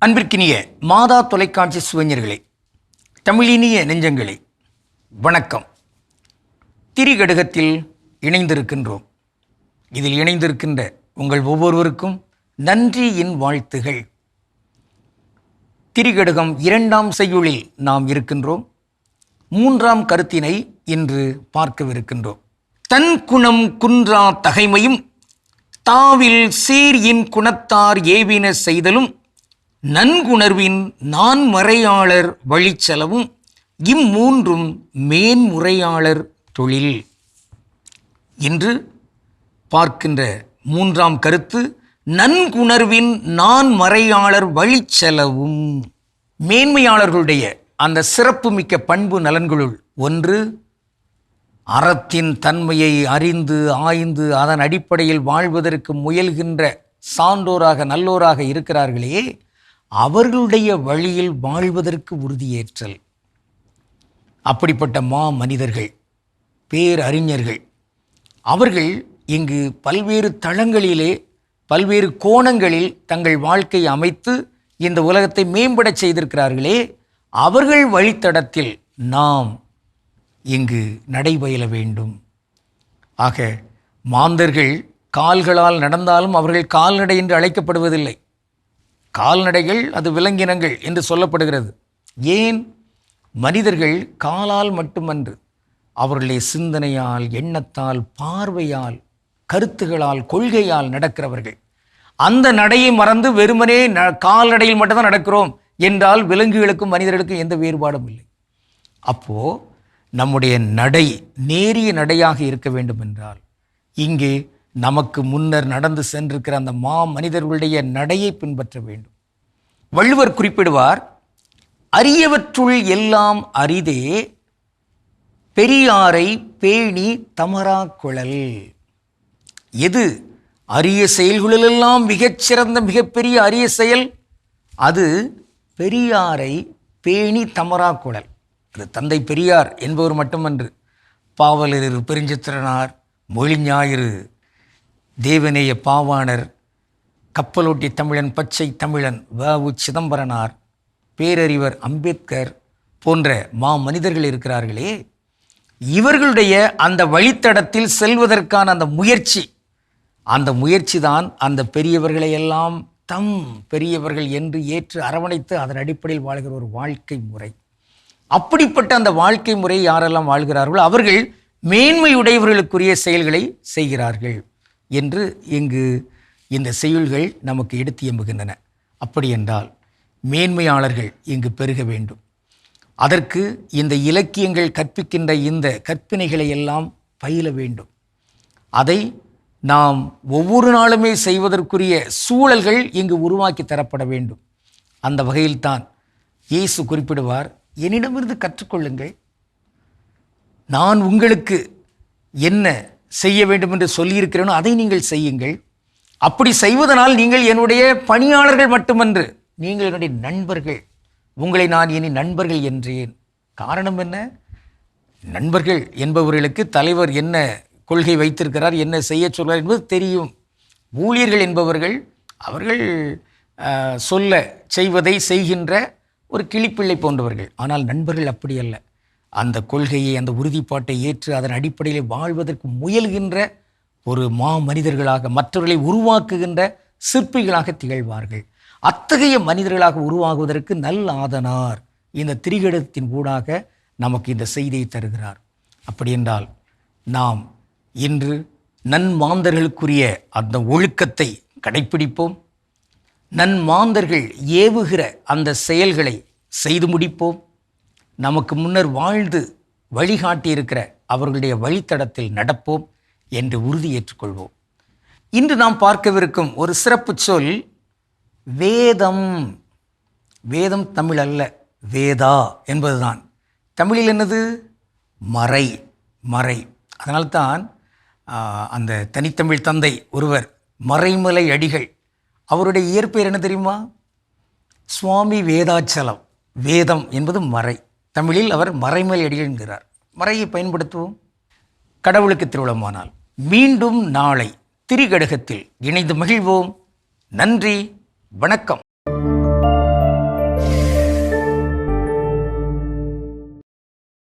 அன்பிற்கினிய மாதா தொலைக்காட்சி சுவைஞர்களே, தமிழினிய நெஞ்சங்களே, வணக்கம். திரிகடுகத்தில் இணைந்திருக்கின்றோம். இதில் இணைந்திருக்கின்ற உங்கள் ஒவ்வொருவருக்கும் நன்றியின் வாழ்த்துகள். திரிகடுகம் 2ஆம் செய்யுளில் நாம் இருக்கின்றோம். 3ஆம் கருத்தினை இன்று பார்க்கவிருக்கின்றோம். தன் குணம் குன்றா தகைமையும் தாவில் சீர்யின் குணத்தார் ஏவின செய்தலும் நன்குணர்வின் நான்மறையாளர் வழிச்செலவும் இம்மூன்றும் மேன்முறையாளர் தொழில். இன்று பார்க்கின்ற 3ஆம் கருத்து நன்குணர்வின் நான்மறையாளர் வழிச்செலவும். மேன்மையாளர்களுடைய அந்த சிறப்புமிக்க பண்பு நலன்களுள் ஒன்று, அறத்தின் தன்மையை அறிந்து ஆய்ந்து அதன் அடிப்படையில் வாழ்வதற்கு முயல்கின்ற சான்றோராக நல்லோராக இருக்கிறார்களே, அவர்களுடைய வழியில் வாழ்வதற்கு உறுதியேற்றல். அப்படிப்பட்ட மனிதர்கள், பேரறிஞர்கள், அவர்கள் இங்கு பல்வேறு தளங்களிலே பல்வேறு கோணங்களில் தங்கள் வாழ்க்கையை அமைத்து இந்த உலகத்தை மேம்படச் செய்திருக்கிறார்களே, அவர்கள் வழித்தடத்தில் நாம் இங்கு நடைபயில வேண்டும். ஆக மாந்தர்கள் கால்களால் நடந்தாலும் அவர்கள் கால்நடை என்று அழைக்கப்படுவதில்லை. கால்நடைகள் அது விலங்கினங்கள் என்று சொல்லப்படுகிறது. ஏன்? மனிதர்கள் காலால் மட்டுமன்று, அவர்களுடைய சிந்தனையால், எண்ணத்தால், பார்வையால், கருத்துகளால், கொள்கையால் நடக்கிறவர்கள். அந்த நடையை மறந்து வெறுமனே கால்நடையில் மட்டும்தான் நடக்கிறோம் என்றால் விலங்குகளுக்கும் மனிதர்களுக்கும் எந்த வேறுபாடும் இல்லை. அப்போ நம்முடைய நடை நேரிய நடையாக இருக்க வேண்டும் என்றால் இங்கே நமக்கு முன்னர் நடந்து சென்றிருக்கிற அந்த மனிதர்களுடைய நடையை பின்பற்ற வேண்டும். வள்ளுவர் குறிப்பிடுவார், அரியவற்றுள் எல்லாம் அரிதே பெரியாரை பேணி தமரா குழல். எது அரிய செயல்களிலெல்லாம் மிகச்சிறந்த மிகப்பெரிய அரிய செயல்? அது பெரியாரை பேணி தமரா குழல். அது தந்தை பெரியார் என்பவர் மட்டுமன்று, பாவலர் பெருஞ்சித்திரனார், மொழிஞாயிறு, தேவநேய பாவாணர், கப்பலோட்டி தமிழன், பச்சை தமிழன் வ.உ. சிதம்பரனார், பேரறிவர் அம்பேத்கர் போன்ற மனிதர்கள் இருக்கிறார்களே, இவர்களுடைய அந்த வழித்தடத்தில் செல்வதற்கான அந்த முயற்சி தான் அந்த பெரியவர்களை எல்லாம் தம் பெரியவர்கள் என்று ஏற்று அரவணைத்து அதன் அடிப்படையில் வாழ்கிற ஒரு வாழ்க்கை முறை. அப்படிப்பட்ட அந்த வாழ்க்கை முறை யாரெல்லாம் வாழ்கிறார்களோ அவர்கள் மேன்மையுடையவர்களுக்குரிய செயல்களை செய்கிறார்கள் என்று இங்கு இந்த செய்யுள்கள் நமக்கு எடுத்து எம்புகின்றன. அப்படி என்றால் மேன்மையாளர்கள் இங்கு பெருக வேண்டும். அதற்கு இந்த இலக்கியங்கள் கற்பிக்கின்ற இந்த கற்பினைகளை எல்லாம் பயில வேண்டும். அதை நாம் ஒவ்வொரு நாளுமே செய்வதற்குரிய சூழல்கள் இங்கு உருவாக்கி தரப்பட வேண்டும். அந்த வகையில்தான் இயேசு குறிப்பிடுவார், என்னிடமிருந்து கற்றுக்கொள்ளுங்கள், நான் உங்களுக்கு என்ன செய்ய வேண்டும் என்று சொல்லியிருக்கிறேனோ அதை நீங்கள் செய்யுங்கள். அப்படி செய்வதனால் நீங்கள் என்னுடைய பணியாளர்கள் மட்டுமன்று, நீங்கள் என்னுடைய நண்பர்கள். உங்களை நான் இனி நண்பர்கள் என்றேன். காரணம் என்ன? நண்பர்கள் என்பவர்களுக்கு தலைவர் என்ன கொள்கை வைத்திருக்கிறார், என்ன செய்ய சொல்கிறார் என்பது தெரியும். ஊழியர்கள் என்பவர்கள் அவர்கள் சொல்ல செய்வதை செய்கின்ற ஒரு கிளிப்பிள்ளை போன்றவர்கள். ஆனால் நண்பர்கள் அப்படி அல்ல. அந்த கொள்கையை, அந்த உறுதிப்பாட்டை ஏற்று அதன் அடிப்படையில் வாழ்வதற்கு முயல்கின்ற ஒரு மனிதர்களாக, மற்றவர்களை உருவாக்குகின்ற சிற்பிகளாக திகழ்வார்கள். அத்தகைய மனிதர்களாக உருவாகுவதற்கு நல் ஆதனார் இந்த திரிகடுகத்தின் ஊடாக நமக்கு இந்த செய்தியை தருகிறார். அப்படி என்றால் நாம் இன்று நன்மாந்தர்களுக்குரிய அந்த ஒழுக்கத்தை கடைப்பிடிப்போம். நன்மாந்தர்கள் ஏவுகிற அந்த செயல்களை செய்து முடிப்போம். நமக்கு முன்னர் வாழ்ந்து வழிகாட்டியிருக்கிற அவர்களுடைய வழித்தடத்தில் நடப்போம் என்று உறுதி ஏற்றுக்கொள்வோம். இன்று நாம் பார்க்கவிருக்கும் ஒரு சிறப்பு சொல் வேதம். வேதம் தமிழ் அல்ல, வேதா என்பதுதான். தமிழில் என்னது? மறை. மறை. அதனால்தான் அந்த தனித்தமிழ் தந்தை ஒருவர், மறைமலை அடிகள், அவருடைய இயற்பெயர் என்ன தெரியுமா? சுவாமி வேதாச்சலம். வேதம் என்பது மறை. தமிழில் அவர் மறைமலை அடிகள் என்கிறார். மறையை பயன்படுத்துவோம். கடவுளுக்கு திருவிழமானால் மீண்டும் நாளை திரிகடுகத்தில் இணைந்து மகிழ்வோம். நன்றி, வணக்கம்.